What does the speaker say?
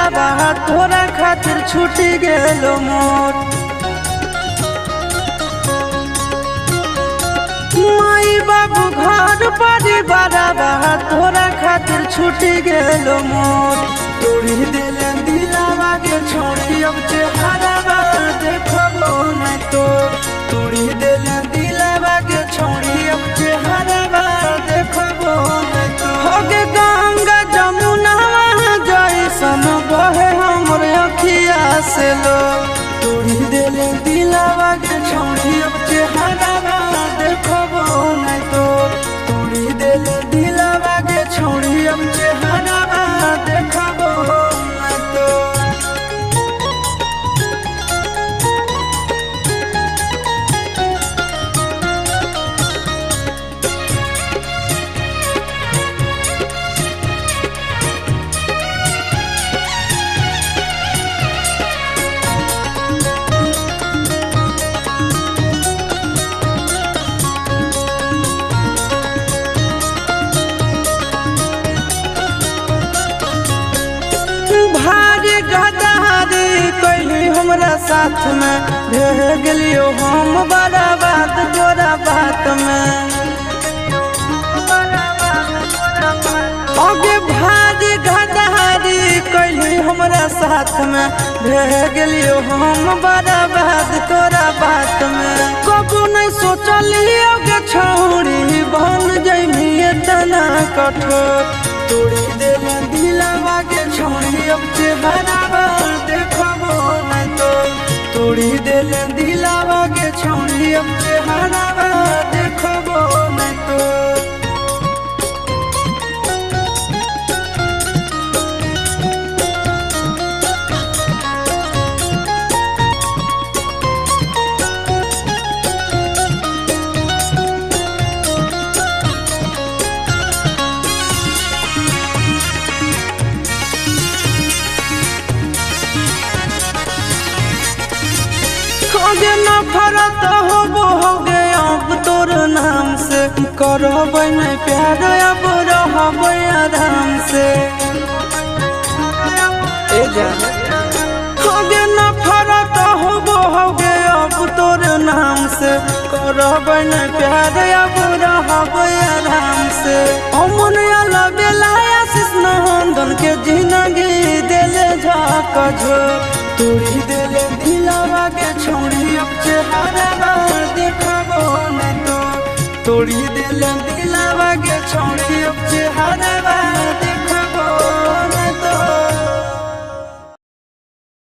दिलावा तोरा खातिर छूटी गेलो मोर। माई बाबू घर परिवारवा तोरा खातिर छूटी गेलो मोर। तोड़ी दिले दिलावा के छोड़ी अब चेहरावा देखबो नहीं तो। तोड़ी दिले दिलावा के छोड़ी अब चेहरावा देखबो नहीं तो। होगे गंगा जमुना जैसन बहे हमर अखिया से लो। तोड़ी दिले दिलावा के छोड़ी अब चेहरावा देखबो नहीं तो। तोड़ी दिले दिलावा के छोड़ी अब चेहरावा देखबो नहीं तो। भारी गदारी कैली हमरा साथ में रह गेलियो हम बड़ा बात तोरा बात में। आगे भारी गदारी कैली हमरा साथ में रह गेलियो हम बड़ा बात तोरा बात में। कबू नहीं सोचलियो के छोड़ी बन जइमी इतना कठोर। तोड़ी दिले दिलावा के छोड़ी अब चेहरावा देखबो नहीं तो। तोड़ी दिले दिलावा के छोड़ी अब चेहरावा देखबो नहीं तो। होगे नफरत होगे अब तोर नाम से। करबै नहीं प्यार अब रहबै आराम से। होगे नफरत होगे अब तोर नाम से। करबै नहीं प्यार अब रहबै आराम से। अमन अलग आशीष नंदन के जिंदगी दिले झकझो। तोड़ी दिले दिलावा के छोड़ी अब चेहरावा देखबो नहीं तो। तोड़ी दिले दिलावा के छोड़ी अब चेहरावा